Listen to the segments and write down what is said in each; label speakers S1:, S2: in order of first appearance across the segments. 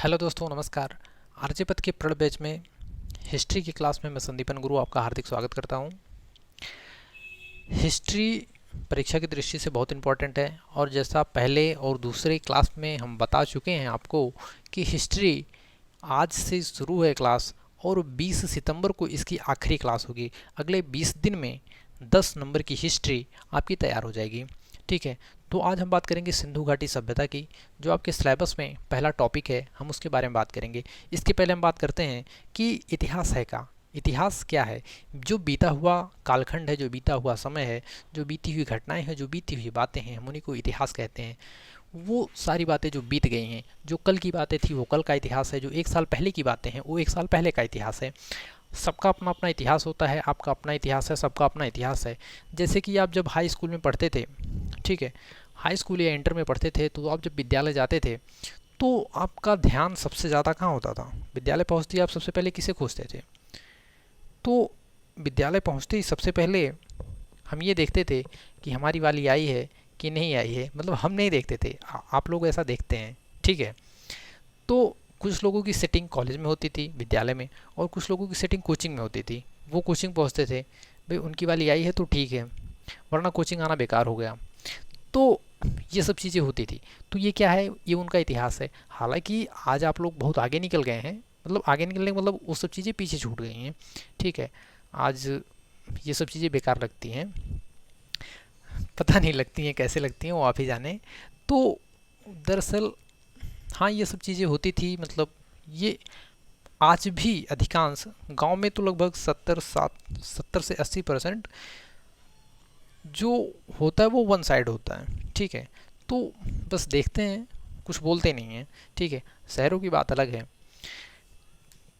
S1: Hello दोस्तों, नमस्कार। आर्यपथ के प्रड़ बैच में हिस्ट्री की क्लास में मैं संदीपन गुरु आपका हार्दिक स्वागत करता हूं। हिस्ट्री परीक्षा की दृष्टि से बहुत इम्पोर्टेंट है और जैसा पहले और दूसरे क्लास में हम बता चुके हैं आपको कि हिस्ट्री आज से शुरू है क्लास और 20 सितंबर को इसकी आखिरी क्लास होगी। अगले 20 दिन में 10 नंबर की हिस्ट्री आपकी तैयार हो जाएगी। ठीक है, तो आज हम बात करेंगे सिंधु घाटी सभ्यता की, जो आपके सिलेबस में पहला टॉपिक है। हम उसके बारे में बात करेंगे। इसके पहले हम बात करते हैं कि इतिहास है क्या। इतिहास क्या है? जो बीता हुआ कालखंड है, जो बीता हुआ समय है, जो बीती हुई घटनाएं हैं, जो बीती हुई बातें हैं, हम उन्हीं को इतिहास कहते हैं। वो सारी बातें जो बीत गई हैं, जो कल की बातें थी वो कल का इतिहास है, जो एक साल पहले की बातें हैं वो एक साल पहले का इतिहास है। सबका अपना अपना इतिहास होता है, आपका अपना इतिहास है, सबका अपना इतिहास है। जैसे कि आप जब हाई स्कूल में पढ़ते थे, ठीक है, हाई स्कूल या इंटर में पढ़ते थे, तो आप जब विद्यालय जाते थे तो आपका ध्यान सबसे ज़्यादा कहाँ होता था? विद्यालय पहुँचते ही आप सबसे पहले किसे खोजते थे? तो विद्यालय पहुँचते ही सबसे पहले हम ये देखते थे कि हमारी वाली आई है कि नहीं आई है। मतलब हम नहीं देखते थे, आप लोग ऐसा देखते हैं, ठीक है। तो कुछ लोगों की सेटिंग कॉलेज में होती थी, विद्यालय में, और कुछ लोगों की सेटिंग कोचिंग में होती थी। वो कोचिंग पहुँचते थे, भाई उनकी वाली आई है तो ठीक है, वरना कोचिंग आना बेकार हो गया। तो ये सब चीज़ें होती थी। तो ये क्या है? ये उनका इतिहास है। हालांकि आज आप लोग बहुत आगे निकल गए हैं, मतलब आगे निकलने का मतलब वो सब चीज़ें पीछे छूट गई हैं, ठीक है। आज ये सब चीज़ें बेकार लगती हैं, पता नहीं लगती हैं कैसे लगती हैं, वो आप ही जाने। तो दरअसल हाँ, ये सब चीज़ें होती थी। मतलब ये आज भी अधिकांश गांव में तो लगभग 70 से 80% जो होता है वो वन साइड होता है, ठीक है। तो बस देखते हैं, कुछ बोलते नहीं हैं, ठीक है। शहरों की बात अलग है।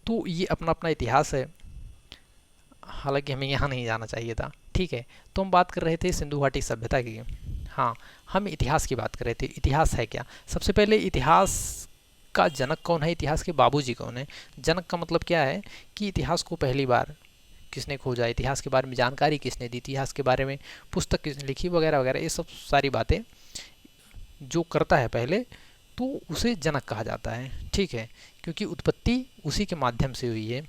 S1: तो ये अपना अपना इतिहास है, हालांकि हमें यहाँ नहीं जाना चाहिए था, ठीक है। तो हम बात कर रहे थे सिंधु घाटी सभ्यता की। हाँ, हम इतिहास की बात कर रहे थे। इतिहास है क्या? सबसे पहले इतिहास का जनक कौन है? इतिहास के बाबूजी कौन है? जनक का मतलब क्या है कि इतिहास को पहली बार किसने खोजा, इतिहास के बारे में जानकारी किसने दी, इतिहास के बारे में पुस्तक किसने लिखी, वगैरह वगैरह। ये सब सारी बातें जो करता है पहले, तो उसे जनक कहा जाता है, ठीक है, क्योंकि उत्पत्ति उसी के माध्यम से हुई है।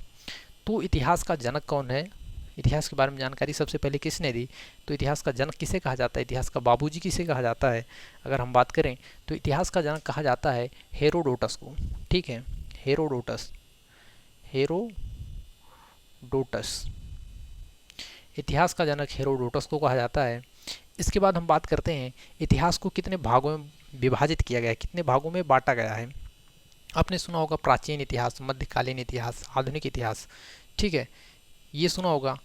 S1: तो इतिहास का जनक कौन है? इतिहास के बारे में जानकारी सबसे पहले किसने दी? तो इतिहास का जनक किसे कहा जाता है? इतिहास का बाबूजी किसे कहा जाता है? अगर हम बात करें तो इतिहास का जनक कहा जाता है हेरोडोटस को, ठीक है। हेरोडोटस, हेरोडोटस, इतिहास का जनक हेरोडोटस को कहा जाता है। इसके बाद हम बात करते हैं इतिहास को कितने भागों में विभाजित किया गया है, कितने भागों में बांटा गया है। आपने सुना होगा प्राचीन इतिहास, मध्यकालीन इतिहास, आधुनिक इतिहास, ठीक है, ये सुना होगा।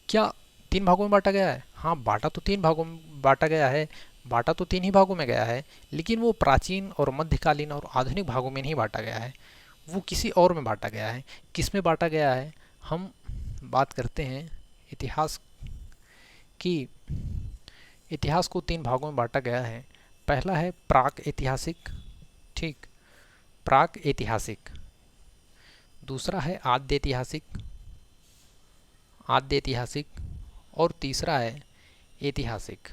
S1: क्या 3 भागों में बांटा गया है? हाँ, बांटा तो 3 भागों में बांटा गया है, बांटा तो 3 ही भागों में गया है, लेकिन वो प्राचीन और मध्यकालीन और आधुनिक भागों में नहीं बांटा गया है, वो किसी और में बांटा गया है। किस में बांटा गया है? हम बात करते हैं इतिहास की। इतिहास को 3 भागों में बांटा गया है। पहला है प्राक ऐतिहासिक, ठीक, प्राक ऐतिहासिक। दूसरा है आद्य ऐतिहासिक, आद्य ऐतिहासिक। और तीसरा है ऐतिहासिक,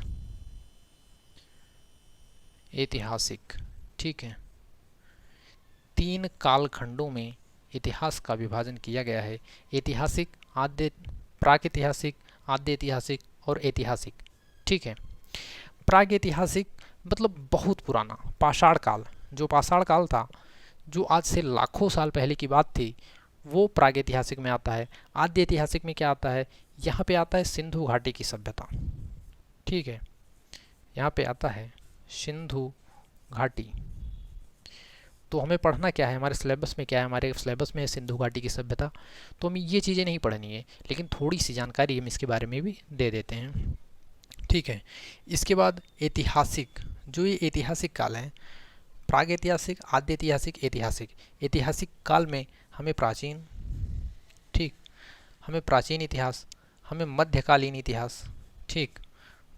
S1: ऐतिहासिक, ठीक है। 3 कालखंडों में इतिहास का विभाजन किया गया है। ऐतिहासिक, आद्य, प्राक ऐतिहासिक, आद्य ऐतिहासिक और ऐतिहासिक, ठीक है। प्राग ऐतिहासिक मतलब बहुत पुराना, पाषाण काल। जो पाषाण काल था, जो आज से लाखों साल पहले की बात थी, वो प्राग ऐतिहासिक में आता है। आद्य ऐतिहासिक में क्या आता है? यहाँ पे आता है सिंधु घाटी की सभ्यता, ठीक है। यहाँ पे आता है सिंधु घाटी। तो हमें पढ़ना क्या है? हमारे सिलेबस में क्या है? हमारे सिलेबस में है सिंधु घाटी की सभ्यता। तो हमें ये चीज़ें नहीं पढ़नी है, लेकिन थोड़ी सी जानकारी हम इसके बारे में भी दे देते हैं, ठीक है। इसके बाद ऐतिहासिक, जो ये ऐतिहासिक काल है, प्राग ऐतिहासिक, आद्य ऐतिहासिक, ऐतिहासिक। ऐतिहासिक काल में हमें प्राचीन, ठीक, हमें प्राचीन इतिहास, हमें मध्यकालीन इतिहास, ठीक,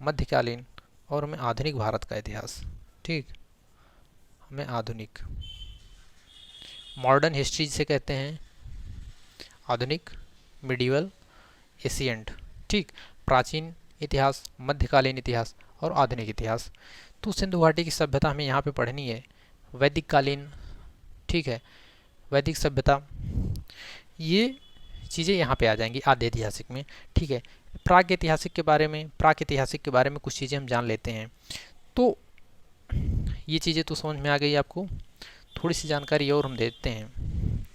S1: मध्यकालीन, और हमें आधुनिक भारत का इतिहास, ठीक, हमें आधुनिक, मॉडर्न हिस्ट्री जिसे कहते हैं, आधुनिक, मिडिवल, एशियंट, ठीक। प्राचीन इतिहास, मध्यकालीन इतिहास और आधुनिक इतिहास। तो सिंधु घाटी की सभ्यता हमें यहाँ पे पढ़नी है। वैदिक कालीन ठीक है, वैदिक सभ्यता, ये चीज़ें यहाँ पे आ जाएंगी आद्य ऐतिहासिक में। ठीक है, प्राग ऐतिहासिक के बारे में कुछ चीज़ें हम जान लेते हैं। तो ये चीज़ें तो समझ में आ गई आपको। थोड़ी सी जानकारी और हम देते हैं।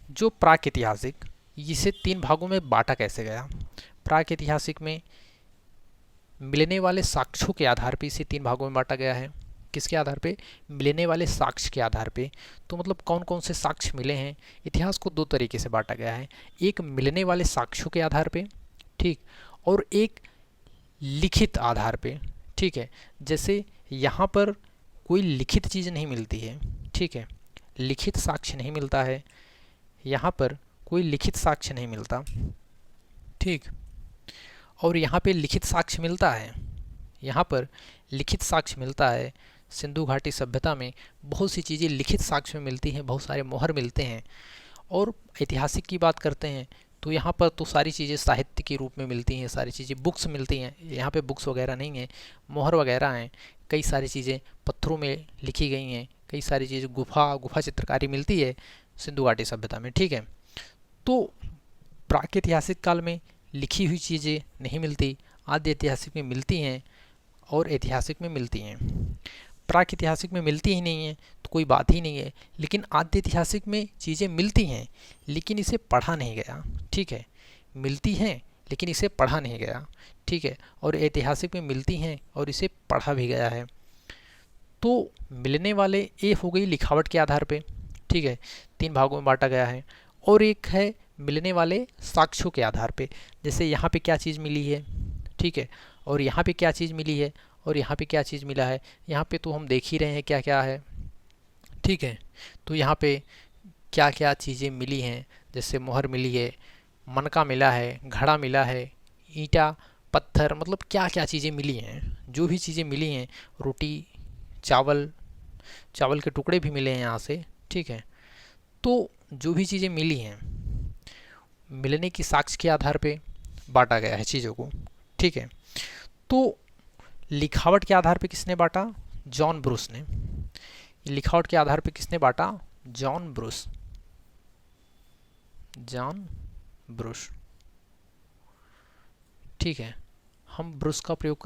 S1: जो प्राग ऐतिहासिक, इसे 3 भागों में बांटा कैसे गया। प्राग ऐतिहासिक में मिलने वाले साक्ष्यों के आधार पर इसे 3 भागों में बांटा गया है। किसके आधार पे? मिलने वाले साक्ष्य के आधार पे। तो मतलब कौन कौन से साक्ष्य मिले हैं। इतिहास को 2 तरीके से बांटा गया है, एक मिलने वाले साक्ष्यों के आधार पे, ठीक, और एक लिखित आधार पे। ठीक है, जैसे यहाँ पर कोई लिखित चीज़ नहीं मिलती है, ठीक है, लिखित साक्ष्य नहीं मिलता है, यहाँ पर कोई लिखित साक्ष्य नहीं मिलता, ठीक, और यहाँ पे लिखित साक्ष्य मिलता है, यहाँ पर लिखित साक्ष्य मिलता है। सिंधु घाटी सभ्यता में बहुत सी चीज़ें लिखित साक्ष्य में मिलती हैं, बहुत सारे मोहर मिलते हैं। और ऐतिहासिक की बात करते हैं तो यहाँ पर तो सारी चीज़ें साहित्य के रूप में मिलती हैं, सारी चीज़ें बुक्स मिलती हैं। यहाँ पे बुक्स वगैरह नहीं है, मोहर वगैरह हैं। कई सारी चीज़ें पत्थरों में लिखी गई हैं, कई सारी चीज़ें गुफा चित्रकारी मिलती है सिंधु घाटी सभ्यता में। ठीक है, तो प्रागैतिहासिक काल में लिखी हुई चीज़ें नहीं मिलती, आद्य ऐतिहासिक में मिलती हैं और ऐतिहासिक में मिलती हैं। प्रागैतिहासिक में मिलती ही नहीं है तो कोई बात ही नहीं है, लेकिन आद्य ऐतिहासिक में चीज़ें मिलती हैं लेकिन इसे पढ़ा नहीं गया। ठीक है, मिलती हैं लेकिन इसे पढ़ा नहीं गया। ठीक है, और ऐतिहासिक में मिलती हैं और इसे पढ़ा भी गया है। तो मिलने वाले ए हो गई लिखावट के आधार पे, ठीक है, 3 भागों में बांटा गया है। और एक है मिलने वाले साक्ष्यों के आधार पे, जैसे यहाँ पे क्या चीज़ मिली है, ठीक है, और यहाँ पे क्या चीज़ मिली है, और यहाँ पे क्या चीज़ मिला है। यहाँ पे तो हम देख ही रहे हैं क्या क्या है, ठीक है। तो यहाँ पे क्या क्या चीज़ें मिली हैं, जैसे मोहर मिली है, मनका मिला है, घड़ा मिला है, ईंटा, पत्थर, मतलब क्या क्या चीज़ें मिली हैं। जो भी चीज़ें मिली हैं, रोटी, चावल के टुकड़े भी मिले हैं यहाँ से, ठीक है। तो जो भी चीज़ें मिली हैं, मिलने की साक्ष्य के आधार पे बांटा गया है चीज़ों को, ठीक है। तो लिखावट के आधार पे किसने बांटा? जॉन ब्रूस ने। लिखावट के आधार पे किसने बांटा? John Bruce. ठीक है, हम ब्रश का प्रयोग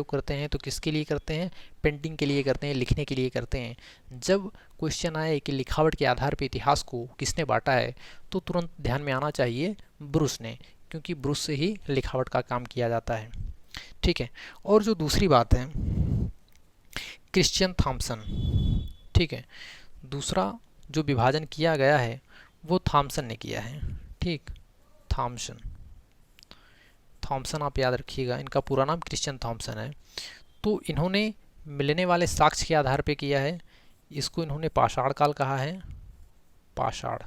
S1: करते हैं तो किसके लिए करते हैं? पेंटिंग के लिए करते हैं, लिखने के लिए करते हैं। जब क्वेश्चन आए कि लिखावट के आधार पर इतिहास को किसने बांटा है तो तुरंत ध्यान में आना चाहिए ब्रूस ने, क्योंकि ब्रूस से ही लिखावट का काम किया जाता है। ठीक है, और जो दूसरी बात है, क्रिश्चियन थॉमसन, ठीक है, दूसरा जो विभाजन किया गया है वो थॉमसन ने किया है। ठीक, थॉमसन आप याद रखिएगा, इनका पूरा नाम क्रिश्चियन थॉमसन है। तो इन्होंने मिलने वाले साक्ष्य के आधार पे किया है। इसको इन्होंने पाषाण काल कहा है, पाषाण,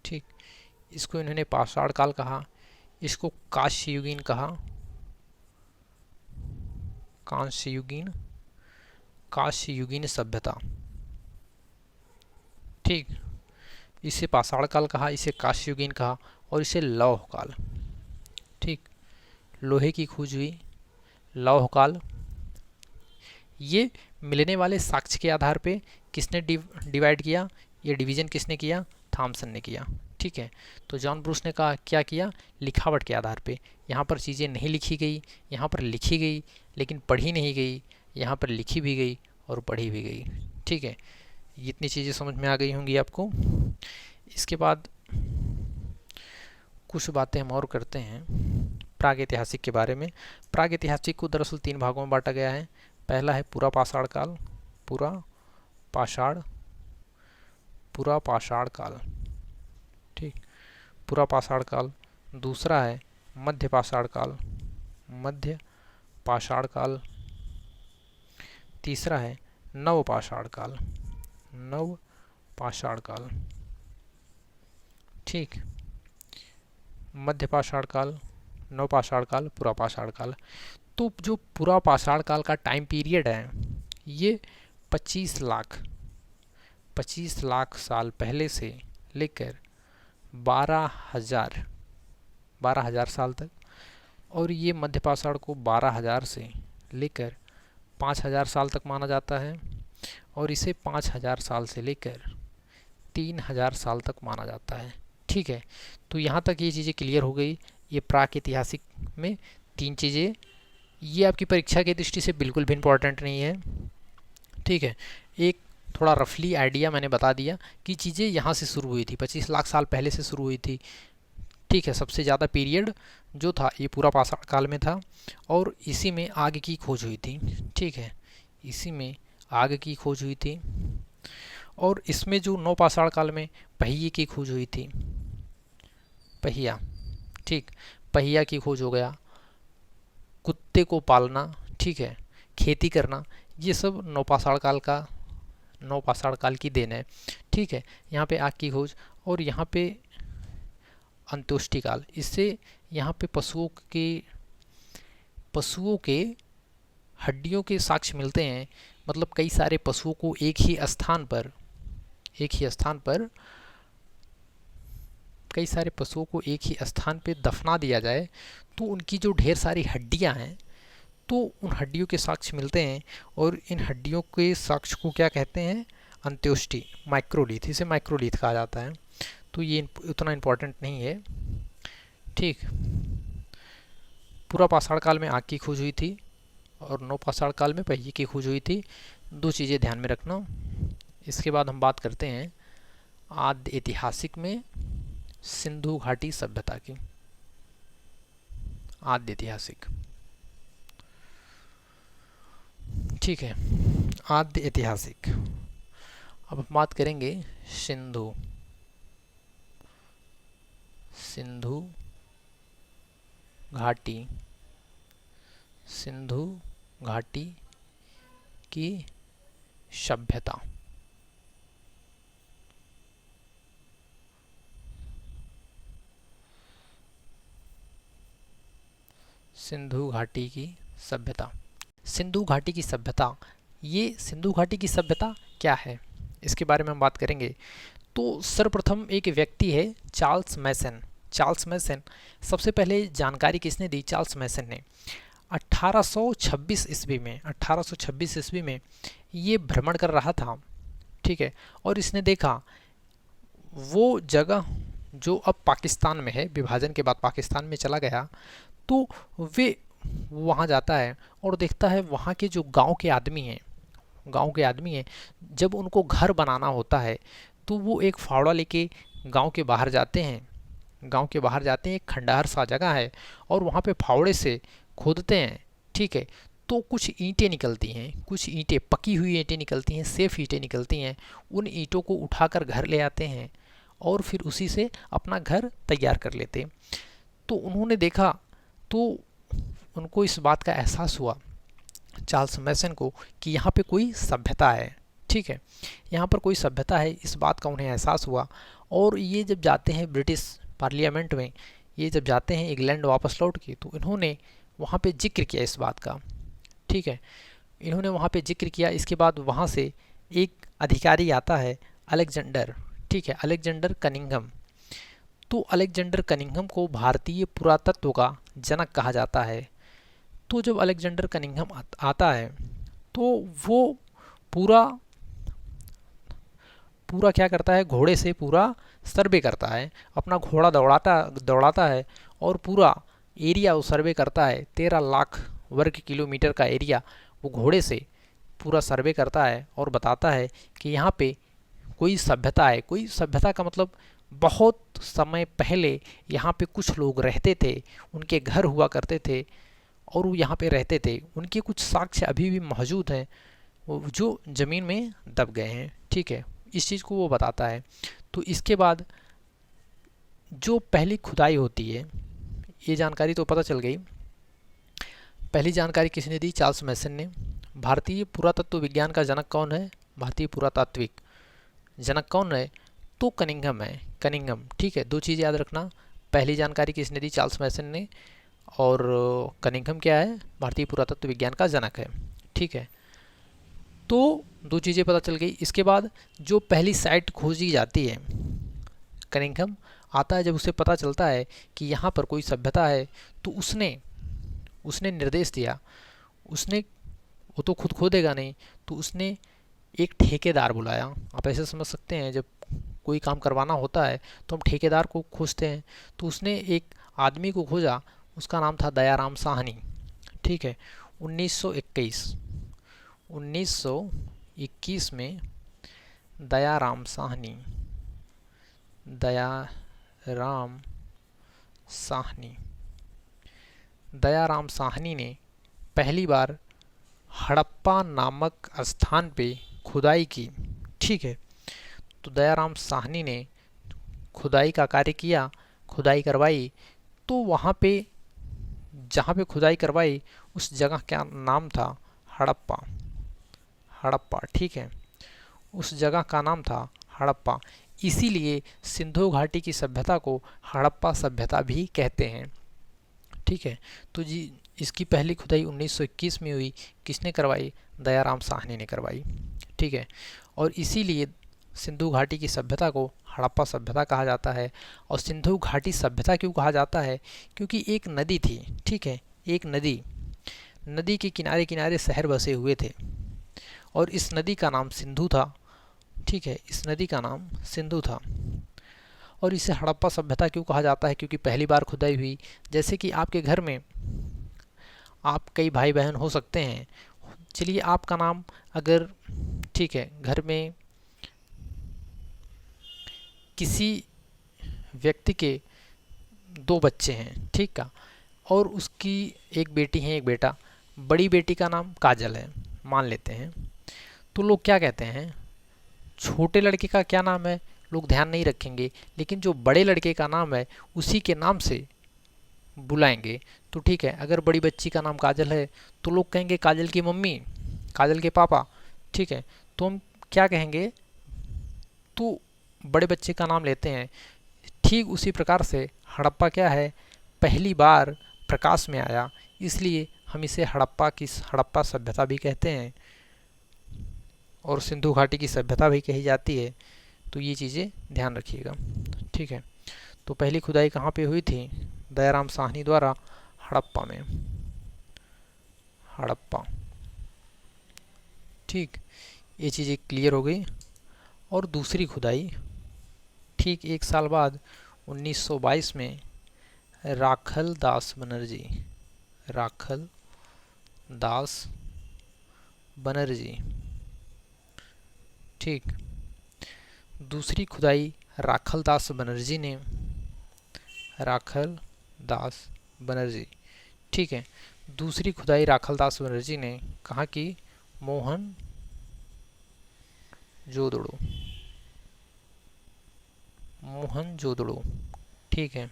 S1: ठीक, इसको इन्होंने पाषाण काल कहा, इसको कांस्ययुगीन कहा, कांस्ययुगीन सभ्यता, ठीक, इसे पाषाण काल कहा, इसे कांस्ययुगीन कहा, और इसे लौह काल, ठीक, लोहे की खोज हुई, लौह काल। ये मिलने वाले साक्ष्य के आधार पे किसने डिवाइड किया? ये डिवीजन किसने किया? थॉमसन ने किया। ठीक है, तो जॉन ब्रूस ने कहा क्या किया? लिखावट के आधार पे। यहाँ पर चीज़ें नहीं लिखी गई, यहाँ पर लिखी गई लेकिन पढ़ी नहीं गई, यहाँ पर लिखी भी गई और पढ़ी भी गई। ठीक है, इतनी चीज़ें समझ में आ गई होंगी आपको। इसके बाद कुछ बातें हम और करते हैं प्रागैतिहासिक के बारे में। प्रागैतिहासिक को दरअसल 3 भागों में बांटा गया है। पहला है पूरा पाषाण काल, ठीक, पूरा पाषाण काल। दूसरा है मध्य पाषाण काल। तीसरा है नव पाषाण काल, ठीक, मध्य पाषाण काल, नव पाषाण काल, पूरा पाषाण काल। तो जो पूरा पाषाण काल का टाइम पीरियड है ये 25 लाख साल पहले से लेकर 12,000 साल तक, और ये मध्य पाषाण को 12,000 से लेकर 5,000 साल तक माना जाता है, और इसे 5,000 साल से लेकर 3000 साल तक माना जाता है। ठीक है, तो यहाँ तक ये चीज़ें क्लियर हो गई। ये प्राक ऐतिहासिक में 3 चीज़ें, ये आपकी परीक्षा की दृष्टि से बिल्कुल भी इम्पोर्टेंट नहीं है। ठीक है, एक थोड़ा रफली आइडिया मैंने बता दिया कि चीज़ें यहाँ से शुरू हुई थी, 25 लाख साल पहले से शुरू हुई थी। ठीक है, सबसे ज़्यादा पीरियड जो था ये पूरा पाषाण काल में था और इसी में आग की खोज हुई थी। ठीक है, इसी में आग की खोज हुई थी और इसमें जो नवपाषाण काल में पहिए की खोज हुई थी, पहिया। ठीक, पहिया की खोज हो गया, कुत्ते को पालना, ठीक है, खेती करना, ये सब नवपाषाण काल की देन है। ठीक है, यहाँ पे आग की खोज और यहाँ पे अंत्योष्टि काल, इससे यहाँ पे पशुओं के हड्डियों के साक्ष्य मिलते हैं। मतलब कई सारे पशुओं को एक ही स्थान पर कई सारे पशुओं को एक ही स्थान पे दफना दिया जाए तो उनकी जो ढेर सारी हड्डियां हैं तो उन हड्डियों के साक्ष्य मिलते हैं और इन हड्डियों के साक्ष्य को क्या कहते हैं? अंत्योष्टि, माइक्रोलीथ, इसे माइक्रोलीथ कहा जाता है। तो ये उतना इम्पोर्टेंट नहीं है। ठीक, पूरा पाषाण काल में आग की खोज हुई थी और नवपाषाण काल में पहिए की खोज हुई थी। 2 चीज़ें ध्यान में रखना। इसके बाद हम बात करते हैं आद्य ऐतिहासिक में सिंधु घाटी सभ्यता की। आद्य ऐतिहासिक, ठीक है, आद्य ऐतिहासिक। अब हम बात करेंगे सिंधु घाटी की सभ्यता। सिंधु घाटी की सभ्यता, ये सिंधु घाटी की सभ्यता क्या है, इसके बारे में हम बात करेंगे। तो सर्वप्रथम एक व्यक्ति है चार्ल्स मैसन। सबसे पहले जानकारी किसने दी? चार्ल्स मैसन ने 1826 ईस्वी में ये भ्रमण कर रहा था। ठीक है, और इसने देखा वो जगह जो अब पाकिस्तान में है, विभाजन के बाद पाकिस्तान में चला गया, तो वे वहाँ जाता है और देखता है वहाँ के जो गांव के आदमी हैं, जब उनको घर बनाना होता है तो वो एक फावड़ा लेके गांव के बाहर जाते हैं। एक खंडहर सा जगह है और वहाँ पे फावड़े से खोदते हैं। ठीक है, तो कुछ ईंटें निकलती हैं, पकी हुई ईंटें निकलती हैं, सेफ ईंटें निकलती हैं। उन ईंटों को उठाकर घर ले आते हैं और फिर उसी से अपना घर तैयार कर लेते। तो उन्होंने देखा तो उनको इस बात का एहसास हुआ, चार्ल्स मैसन को, कि यहाँ पे कोई सभ्यता है। ठीक है, यहाँ पर कोई सभ्यता है, इस बात का उन्हें एहसास हुआ। और ये जब जाते हैं ब्रिटिश पार्लियामेंट में, इंग्लैंड वापस लौट के, तो इन्होंने वहाँ पे जिक्र किया इस बात का। ठीक है, इन्होंने वहाँ पे जिक्र किया। इसके बाद वहाँ से एक अधिकारी आता है, अलेक्जेंडर। ठीक है, अलेक्जेंडर कनिंघम। तो अलेक्जेंडर कनिंघम को भारतीय पुरातत्व का जनक कहा जाता है। तो जब अलेक्जेंडर कनिंघम आता है तो वो पूरा क्या करता है? घोड़े से पूरा सर्वे करता है, अपना घोड़ा दौड़ाता है और पूरा एरिया वो सर्वे करता है। 13 लाख वर्ग किलोमीटर का एरिया वो घोड़े से पूरा सर्वे करता है और बताता है कि यहाँ पे कोई सभ्यता है। कोई सभ्यता का मतलब बहुत समय पहले यहाँ पे कुछ लोग रहते थे, उनके घर हुआ करते थे और वो यहाँ पे रहते थे। उनके कुछ साक्ष्य अभी भी मौजूद हैं जो ज़मीन में दब गए हैं। ठीक है, इस चीज़ को वो बताता है। तो इसके बाद जो पहली खुदाई होती है, ये जानकारी तो पता चल गई। पहली जानकारी किसने दी? चार्ल्स मैसन ने। भारतीय पुरातत्व विज्ञान का जनक कौन है? भारतीय पुरातात्विक जनक कौन है? तो कनिंघम है, कनिंघम। ठीक है, 2 चीज़ याद रखना। पहली जानकारी किसने दी? चार्ल्स मैसन ने। और कनिंघम क्या है? भारतीय पुरातत्व विज्ञान का जनक है। ठीक है, तो 2 चीज़ें पता चल गई। इसके बाद जो पहली साइट खोजी जाती है, कनिंघम आता है, जब उसे पता चलता है कि यहाँ पर कोई सभ्यता है तो उसने निर्देश दिया। वो तो खुद खोदेगा नहीं, तो उसने एक ठेकेदार बुलाया। आप ऐसे समझ सकते हैं, जब कोई काम करवाना होता है तो हम ठेकेदार को खोजते हैं। तो उसने एक आदमी को खोजा, उसका नाम था दयाराम साहनी। ठीक है, 1921 में दयाराम साहनी दयाराम साहनी दयाराम साहनी ने पहली बार हड़प्पा नामक स्थान पे खुदाई की। ठीक है, तो दयाराम साहनी ने खुदाई का कार्य किया, खुदाई करवाई। तो वहाँ पे जहाँ पे खुदाई करवाई उस जगह का नाम था हड़प्पा। हड़प्पा, ठीक है, उस जगह का नाम था हड़प्पा। इसीलिए सिंधु घाटी की सभ्यता को हड़प्पा सभ्यता भी कहते हैं। ठीक है, तो जी इसकी पहली खुदाई 1921 में हुई। किसने करवाई? दयाराम साहनी ने करवाई। ठीक है, और इसीलिए सिंधु घाटी की सभ्यता को हड़प्पा सभ्यता कहा जाता है। और सिंधु घाटी सभ्यता क्यों कहा जाता है? क्योंकि एक नदी थी। ठीक है, एक नदी के किनारे किनारे शहर बसे हुए थे और इस नदी का नाम सिंधु था। ठीक है, इस नदी का नाम सिंधु था। और इसे हड़प्पा सभ्यता क्यों कहा जाता है? क्योंकि पहली बार खुदाई हुई। जैसे कि आपके घर में आप कई भाई बहन हो सकते हैं। चलिए आपका नाम अगर, ठीक है, घर में किसी व्यक्ति के 2 बच्चे हैं, ठीक है, और उसकी एक बेटी है एक बेटा। बड़ी बेटी का नाम काजल है मान लेते हैं। तो लोग क्या कहते हैं, छोटे लड़के का क्या नाम है लोग ध्यान नहीं रखेंगे, लेकिन जो बड़े लड़के का नाम है उसी के नाम से बुलाएंगे। तो ठीक है, अगर बड़ी बच्ची का नाम काजल है तो लोग कहेंगे काजल की मम्मी, काजल के पापा। ठीक है, तो हम क्या कहेंगे, तो बड़े बच्चे का नाम लेते हैं। ठीक उसी प्रकार से हड़प्पा क्या है, पहली बार प्रकाश में आया, इसलिए हम इसे हड़प्पा सभ्यता भी कहते हैं और सिंधु घाटी की सभ्यता भी कही जाती है। तो ये चीज़ें ध्यान रखिएगा। ठीक है, तो पहली खुदाई कहाँ पे हुई थी? दयाराम साहनी द्वारा हड़प्पा में। हड़प्पा, ठीक, ये चीज़ें क्लियर हो गई। और दूसरी खुदाई ठीक 1 साल बाद 1922 में राखल दास बनर्जी, ठीक, दूसरी खुदाई राखल दास बनर्जी, ठीक है, दूसरी खुदाई राखल दास बनर्जी ने कहाँ की? मोहनजोदड़ो। ठीक है,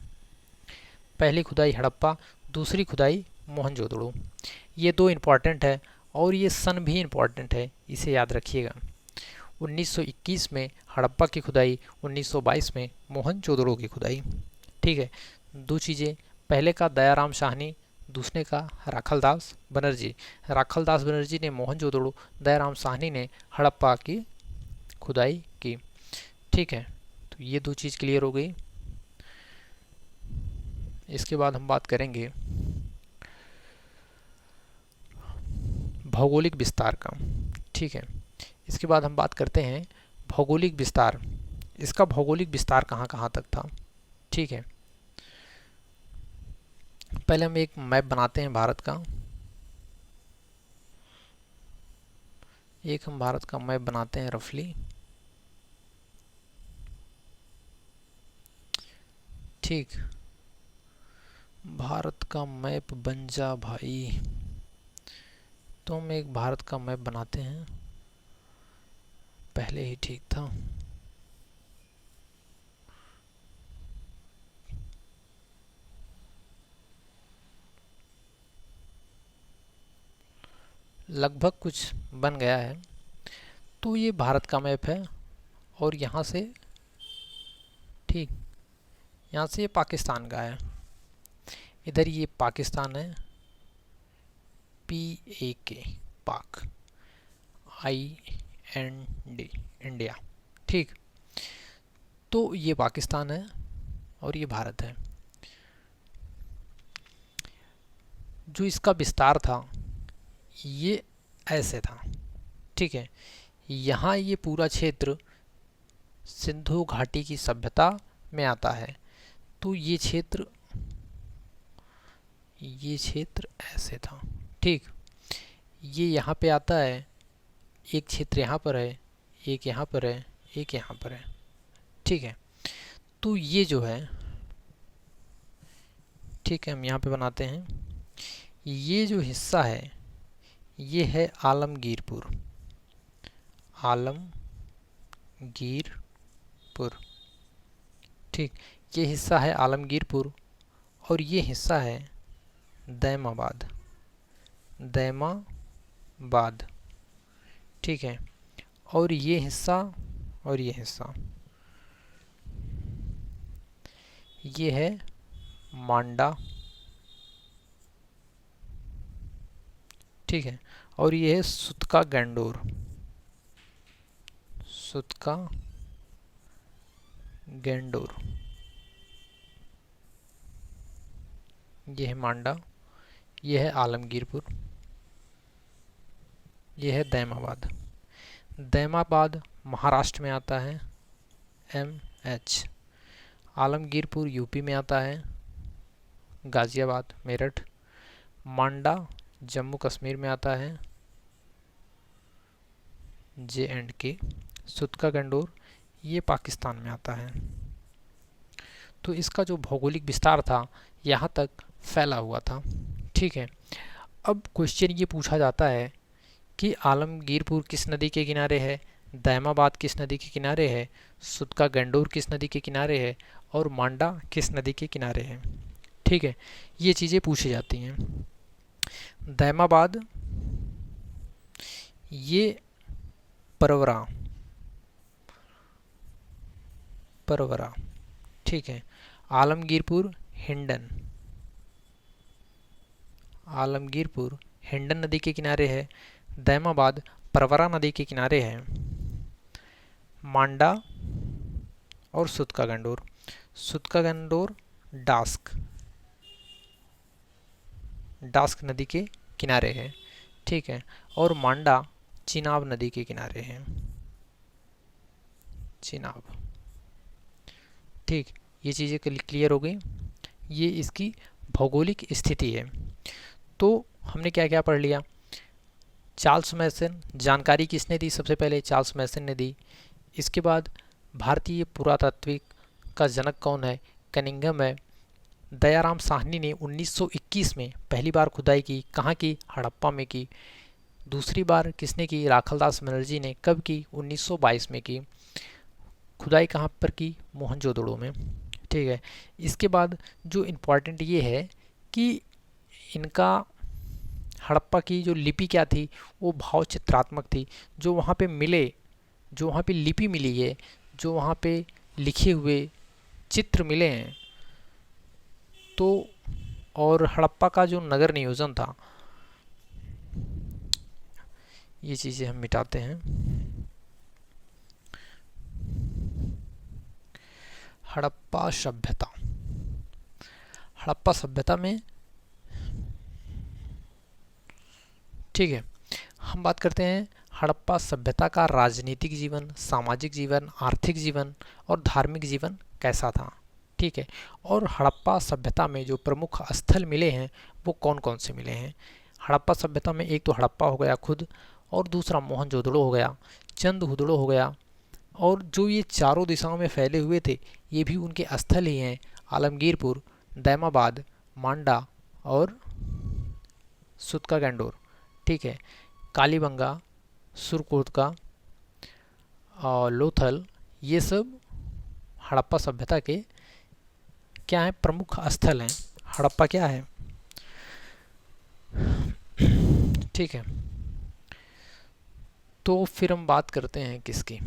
S1: पहली खुदाई हड़प्पा, दूसरी खुदाई मोहनजोदड़ो। ये 2 इम्पॉर्टेंट है और ये सन भी इम्पॉर्टेंट है, इसे याद रखिएगा। 1921 में हड़प्पा की खुदाई, 1922 में मोहनजोदड़ो की खुदाई। ठीक है, 2 चीज़ें, पहले का दयाराम साहनी, दूसरे का राखलदास बनर्जी। राखलदास बनर्जी ने मोहनजोदड़ो, दयाराम साहनी ने हड़प्पा की खुदाई की। ठीक है, तो ये 2 चीज़ क्लियर हो गई। इसके बाद हम बात करेंगे भौगोलिक विस्तार का। ठीक है, इसके बाद हम बात करते हैं भौगोलिक विस्तार। इसका भौगोलिक विस्तार कहाँ कहाँ तक था? ठीक है, पहले हम एक मैप बनाते हैं भारत का। हम भारत का मैप बनाते हैं रफली। ठीक, भारत का मैप बन जा भाई। तो हम एक भारत का मैप बनाते हैं, पहले ही ठीक था। लगभग कुछ बन गया है। तो ये भारत का मैप है और यहाँ से, ठीक, यहाँ से ये पाकिस्तान का है, इधर ये पाकिस्तान है, PAK, पाक, IND, इंडिया। ठीक, तो ये पाकिस्तान है और ये भारत है। जो इसका विस्तार था ये ऐसे था। ठीक है, यहाँ ये पूरा क्षेत्र सिंधु घाटी की सभ्यता में आता है। तो ये क्षेत्र ऐसे था, ठीक। ये यहाँ पे आता है, एक क्षेत्र यहाँ पर है, एक यहाँ पर है, एक यहाँ पर है, ठीक है। तो ये जो है, ठीक है, हम यहाँ पे बनाते हैं। ये जो हिस्सा है ये है आलमगीरपुर, आलमगीरपुर, ठीक। ये हिस्सा है आलमगीरपुर और ये हिस्सा है दैमाबाद, दैमाबाद, ठीक है। और ये हिस्सा और ये हिस्सा ये है मांडा, ठीक है। और ये है सुतका गंडोर, सुतका गंडोर, ये है मांडा, ये है आलमगीरपुर, ये है दैमाबाद। दैमाबाद महाराष्ट्र में आता है, MH। आलमगीरपुर यूपी में आता है, गाज़ियाबाद, मेरठ। मांडा जम्मू कश्मीर में आता है, JNK। सुतका गंडोर ये पाकिस्तान में आता है। तो इसका जो भौगोलिक विस्तार था यहाँ तक फैला हुआ था, ठीक है। अब क्वेश्चन ये पूछा जाता है कि आलमगीरपुर किस नदी के किनारे है, दैमाबाद किस नदी के किनारे है, सुतका गंडोर किस नदी के किनारे है और मांडा किस नदी के किनारे है, ठीक है। ये चीज़ें पूछी जाती हैं। दैमाबाद ये परवरा, ठीक है। आलमगीरपुर हिंडन, आलमगीरपुर हिंडन नदी के किनारे है। दैमाबाद परवरा नदी के किनारे है। मांडा और सुतका गंडोर, सुतका गंडोर डास्क नदी के किनारे है, ठीक है। और मांडा चिनाब नदी के किनारे है, चिनाब, ठीक। ये चीज़ें क्लियर हो गई। ये इसकी भौगोलिक स्थिति है। तो हमने क्या क्या पढ़ लिया। चार्ल्स मैसन, जानकारी किसने दी? सबसे पहले चार्ल्स मैसन ने दी। इसके बाद भारतीय पुरातात्विक का जनक कौन है? कनिंघम है। दयाराम साहनी ने 1921 में पहली बार खुदाई की, कहाँ की? हड़प्पा में की। दूसरी बार किसने की? राखलदास बनर्जी ने। कब की? 1922 में की। खुदाई कहाँ पर की? मोहनजोदड़ो में, ठीक है। इसके बाद जो इम्पोर्टेंट ये है कि इनका हड़प्पा की जो लिपि क्या थी, वो भाव चित्रात्मक थी। जो वहाँ पे मिले, जो वहाँ पे लिपि मिली है, जो वहाँ पे लिखे हुए चित्र मिले हैं, तो और हड़प्पा का जो नगर नियोजन था, ये चीज़ें हम मिटाते हैं। हड़प्पा सभ्यता, हड़प्पा सभ्यता में, ठीक है, हम बात करते हैं हड़प्पा सभ्यता का राजनीतिक जीवन, सामाजिक जीवन, आर्थिक जीवन और धार्मिक जीवन कैसा था, ठीक है। और हड़प्पा सभ्यता में जो प्रमुख स्थल मिले हैं वो कौन कौन से मिले हैं। हड़प्पा सभ्यता में एक तो हड़प्पा हो गया खुद, और दूसरा मोहनजोदड़ो हो गया, चंदहुदड़ो हो गया, और जो ये चारों दिशाओं में फैले हुए थे ये भी उनके स्थल ही हैं। आलमगीरपुर, दैमाबाद, मांडा और सुतका गंडोर, ठीक है। कालीबंगा, सुरकोटका और लोथल, ये सब हड़प्पा सभ्यता के क्या है? प्रमुख स्थल हैं। हड़प्पा क्या है, ठीक है। तो फिर हम बात करते हैं किसकी,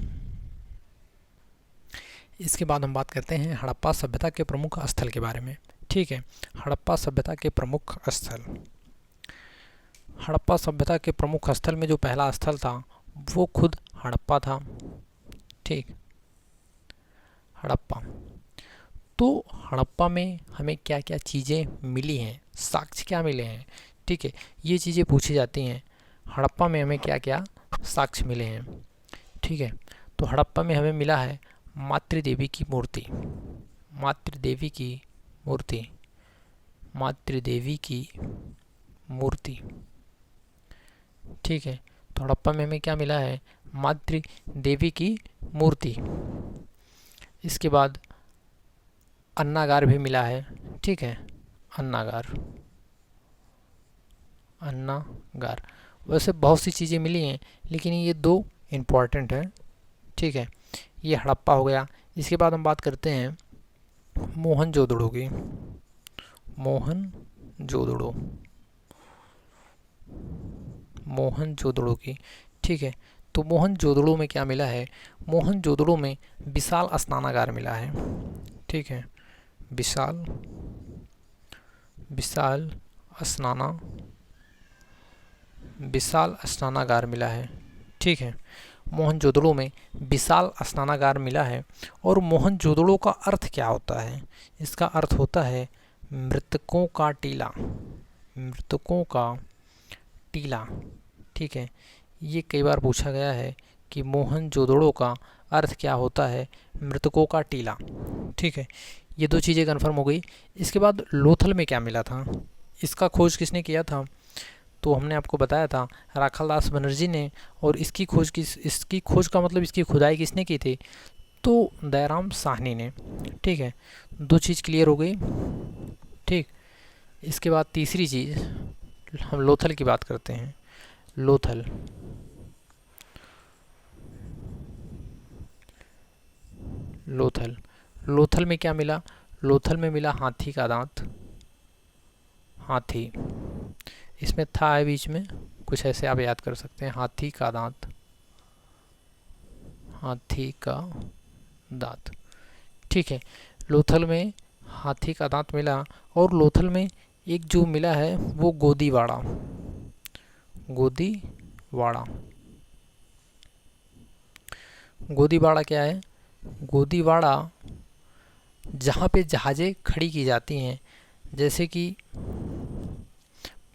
S1: इसके बाद हम बात करते हैं हड़प्पा सभ्यता के प्रमुख स्थल के बारे में, ठीक है। हड़प्पा सभ्यता के प्रमुख स्थल, हड़प्पा सभ्यता के प्रमुख स्थल में जो पहला स्थल था वो खुद हड़प्पा था, ठीक, हड़प्पा। तो हड़प्पा में हमें क्या क्या चीज़ें मिली हैं, साक्ष्य क्या मिले हैं, ठीक है, ये चीज़ें पूछी जाती हैं। हड़प्पा में हमें क्या क्या साक्ष्य मिले हैं, ठीक है। तो हड़प्पा में हमें मिला है मातृदेवी की मूर्ति, मातृदेवी की मूर्ति, मातृदेवी की मूर्ति। ठीक है, तो हड़प्पा में हमें क्या मिला है? मातृ देवी की मूर्ति। इसके बाद अन्नागार भी मिला है। ठीक है, अन्नागार, अन्नागार। वैसे बहुत सी चीज़ें मिली हैं, लेकिन ये दो इम्पॉर्टेंट हैं। ठीक है, ये हड़प्पा हो गया। इसके बाद हम बात करते हैं मोहनजोदड़ो की, मोहनजोदड़ो, मोहनजोदड़ो की। ठीक है, तो मोहनजोदड़ो में क्या मिला है? मोहनजोदड़ो में विशाल स्नानागार मिला है। ठीक है, विशाल, विशाल स्नाना, विशाल स्नानागार मिला है। ठीक है, मोहनजोदड़ो में विशाल स्नानागार मिला है। और मोहनजोदड़ो का अर्थ क्या होता है? इसका अर्थ होता है मृतकों का टीला, मृतकों का टीला। ठीक है, ये कई बार पूछा गया है कि मोहनजोदड़ो का अर्थ क्या होता है? मृतकों का टीला। ठीक है, ये दो चीज़ें कन्फर्म हो गई। इसके बाद लोथल में क्या मिला था? इसका खोज किसने किया था? तो हमने आपको बताया था राखालदास बनर्जी ने। और इसकी खोज का मतलब इसकी खुदाई किसने की थी? तो दयाराम साहनी ने। ठीक है, दो चीज़ क्लियर हो गई। ठीक, इसके बाद तीसरी चीज़ हम लोथल की बात करते हैं। लोथल, लोथल, लोथल में क्या मिला? लोथल में मिला हाथी का दांत, हाथी, इसमें था है बीच में, कुछ ऐसे आप याद कर सकते हैं। हाथी का दांत, हाथी का दांत। ठीक है, लोथल में हाथी का दांत मिला। और लोथल में एक जो मिला है वो गोदीवाड़ा, गोदीवाड़ा। गोदीवाड़ा क्या है? गोदीवाड़ा जहाँ पे जहाज़ें खड़ी की जाती हैं, जैसे कि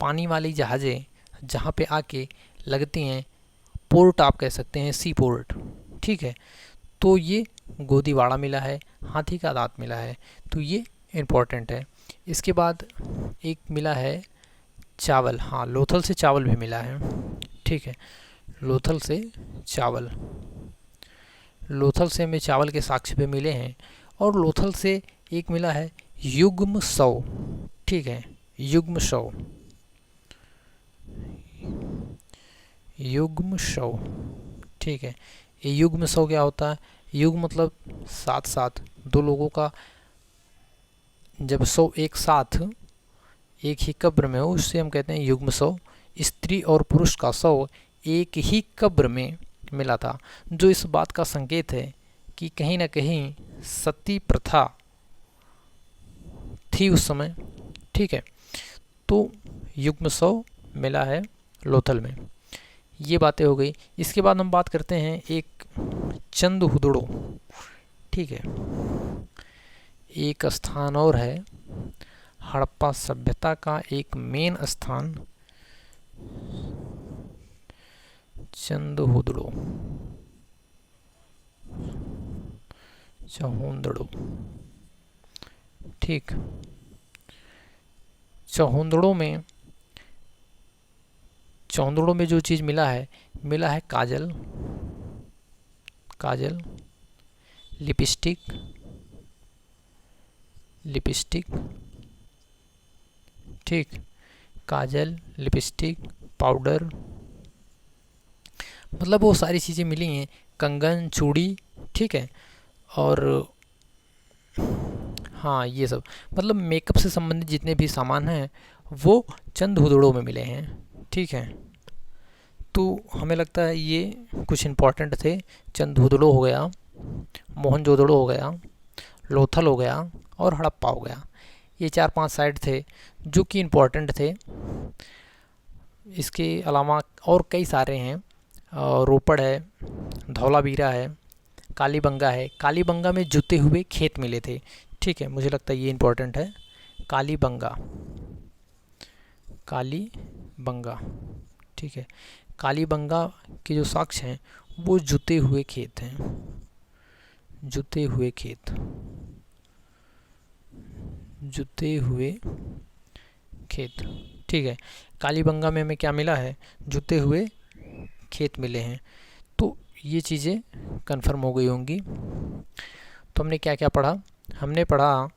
S1: पानी वाली जहाज़ें जहाँ पे आके लगती हैं, पोर्ट आप कह सकते हैं, सी पोर्ट। ठीक है, तो ये गोदीवाड़ा मिला है, हाथी का दांत मिला है, तो ये इम्पोर्टेंट है। इसके बाद एक मिला है चावल। हाँ, लोथल से चावल भी मिला है। ठीक है, लोथल से चावल, लोथल से हमें चावल के साक्ष्य भी मिले हैं। और लोथल से एक मिला है युग्म सौ। ठीक है, युग्म सौ, युग्म सौ। ठीक है, ये युग्म सौ क्या होता है? युग मतलब साथ साथ, दो लोगों का जब सौ एक साथ एक ही कब्र में हो, उससे हम कहते हैं युग्म सौ। स्त्री और पुरुष का शव एक ही कब्र में मिला था, जो इस बात का संकेत है कि कहीं ना कहीं सती प्रथा थी उस समय। ठीक है, तो युग्म सौ मिला है लोथल में। ये बातें हो गई। इसके बाद हम बात करते हैं एक चंदहुदड़ो। ठीक है, एक स्थान और है हड़प्पा सभ्यता का एक मेन स्थान, चंदहुदड़ो, चहुंदड़ो। ठीक, चहुंदड़ो में, चहुंदड़ो में जो चीज़ मिला है काजल, काजल, लिपस्टिक, लिपस्टिक। ठीक, काजल, लिपस्टिक, पाउडर, मतलब वो सारी चीज़ें मिली हैं। कंगन, चूड़ी। ठीक है, और हाँ, ये सब मतलब मेकअप से संबंधित जितने भी सामान हैं वो चंदहुदड़ो में मिले हैं। ठीक है, तो हमें लगता है ये कुछ इम्पोर्टेंट थे। चंदहुदड़ो हो गया, मोहनजोदड़ो हो गया, लोथल हो गया और हड़प्पा हो गया। ये 4-5 साइट थे जो कि इम्पोर्टेंट थे। इसके अलावा और कई सारे हैं। रोपड़ है, धौलावीरा है, कालीबंगा है। कालीबंगा में जुते हुए खेत मिले थे। ठीक है, मुझे लगता है ये इम्पोर्टेंट है। कालीबंगा, कालीबंगा। ठीक है, कालीबंगा के जो साक्ष्य हैं वो जुते हुए खेत हैं, जुते हुए खेत, जुते हुए खेत, ठीक है। कालीबंगा में हमें क्या मिला है, जुते हुए खेत मिले हैं। तो ये चीज़ें कन्फर्म हो गई होंगी। तो हमने क्या क्या पढ़ा, हमने पढ़ा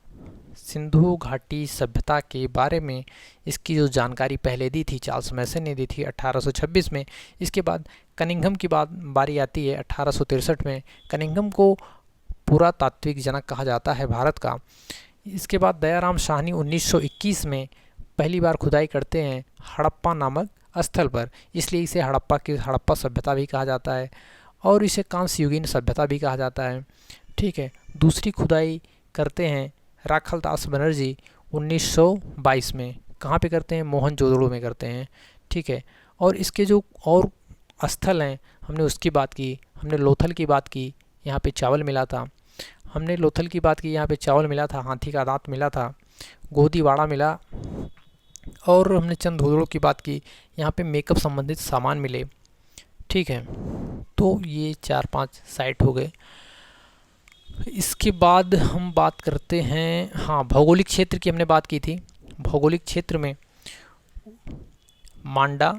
S1: सिंधु घाटी सभ्यता के बारे में, इसकी जो जानकारी पहले दी थी चार्ल्स मैसन ने दी थी 1826 में। इसके बाद कनिंघम की बारी आती है 1863 में। कनिंघम को पुरातात्विक जनक कहा जाता है भारत का। इसके बाद दयाराम साहनी 1921 में पहली बार खुदाई करते हैं हड़प्पा नामक स्थल पर, इसलिए इसे हड़प्पा सभ्यता भी कहा जाता है और इसे कांस्य युगीन सभ्यता भी कहा जाता है, ठीक है। दूसरी खुदाई करते हैं राखलदास बनर्जी 1922 में। कहाँ पे करते हैं, मोहनजोदड़ो में करते हैं, ठीक है। और इसके जो और स्थल हैं हमने उसकी बात की, हमने लोथल की बात की, यहाँ पे चावल मिला था। हमने लोथल की बात की, यहाँ पे चावल मिला था, हाथी का दांत मिला था, गोदीवाड़ा मिला। और हमने चंदोदड़ो की बात की, यहाँ पे मेकअप संबंधित सामान मिले, ठीक है। तो ये 4-5 साइट हो गए। इसके बाद हम बात करते हैं, हाँ, भौगोलिक क्षेत्र की हमने बात की थी। भौगोलिक क्षेत्र में मांडा,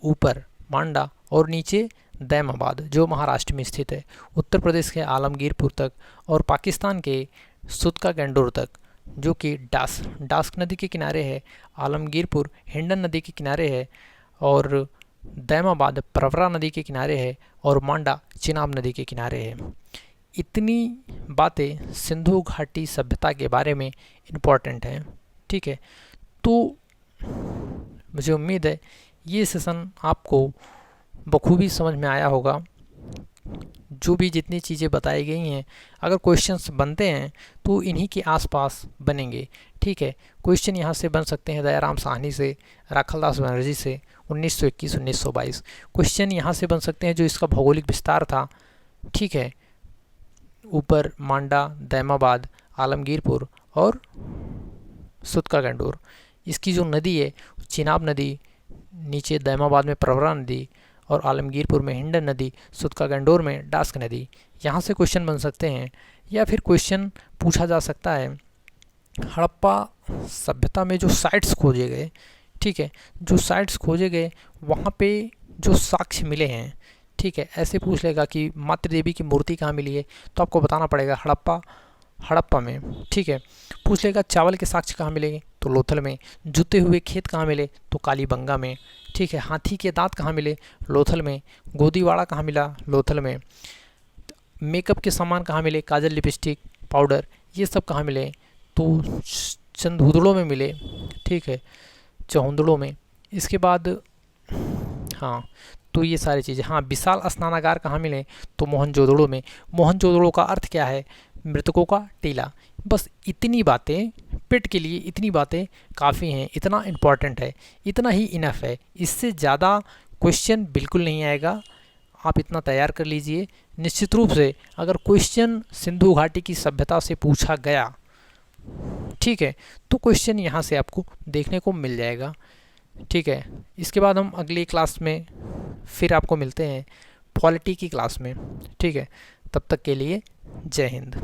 S1: ऊपर मांडा और नीचे दैमाबाद जो महाराष्ट्र में स्थित है, उत्तर प्रदेश के आलमगीरपुर तक और पाकिस्तान के सुतका गंडोर तक जो कि डास्क नदी के किनारे है, आलमगीरपुर हिंडन नदी के किनारे है और दैमाबाद प्रवरा नदी के किनारे है और मांडा चिनाब नदी के किनारे है। इतनी बातें सिंधु घाटी सभ्यता के बारे में इम्पॉर्टेंट हैं, ठीक है। तो मुझे उम्मीद है ये सेशन आपको बखूबी समझ में आया होगा। जो भी जितनी चीज़ें बताई गई हैं, अगर क्वेश्चंस बनते हैं तो इन्हीं के आसपास बनेंगे, ठीक है। क्वेश्चन यहाँ से बन सकते हैं दयाराम साहनी से, राखलदास बनर्जी से 1921-1922। क्वेश्चन यहाँ से बन सकते हैं जो इसका भौगोलिक विस्तार था, ठीक है। ऊपर मांडा, दैमाबाद, आलमगीरपुर और सुतका गंडोर। इसकी जो नदी है चिनाब नदी, नीचे दैमाबाद में प्रवरा नदी और आलमगीरपुर में हिंडन नदी, सुतका गंडोर में डास्क नदी। यहाँ से क्वेश्चन बन सकते हैं या फिर क्वेश्चन पूछा जा सकता है हड़प्पा सभ्यता में जो साइट्स खोजे गए, ठीक है, जो साइट्स खोजे गए वहाँ पे जो साक्ष्य मिले हैं, ठीक है। ऐसे पूछ लेगा कि मातृ देवी की मूर्ति कहाँ मिली है, तो आपको बताना पड़ेगा हड़प्पा में, ठीक है। पूछ लेगा चावल के साक्ष्य कहाँ मिलेंगे, तो लोथल में। जुते हुए खेत कहाँ मिले, तो कालीबंगा में, ठीक है। हाथी के दांत कहाँ मिले, लोथल में। गोदीवाड़ा कहाँ मिला, लोथल में। मेकअप के सामान कहाँ मिले, काजल, लिपस्टिक, पाउडर, ये सब कहाँ मिले, तो चंदोदड़ो में मिले, ठीक है, चौंदड़ो में। इसके बाद हाँ, तो ये सारी चीज़ें। हाँ, विशाल स्नानागार कहाँ मिले, तो मोहनजोदड़ो में। मोहनजोदड़ो का अर्थ क्या है, मृतकों का टीला। बस इतनी बातें पिट के लिए, इतनी बातें काफ़ी हैं, इतना इम्पॉर्टेंट है, इतना ही इनफ है। इससे ज़्यादा क्वेश्चन बिल्कुल नहीं आएगा, आप इतना तैयार कर लीजिए। निश्चित रूप से अगर क्वेश्चन सिंधु घाटी की सभ्यता से पूछा गया, ठीक है, तो क्वेश्चन यहाँ से आपको देखने को मिल जाएगा, ठीक है। इसके बाद हम अगली क्लास में फिर आपको मिलते हैं पॉलिटी की क्लास में, ठीक है। तब तक के लिए जय हिंद।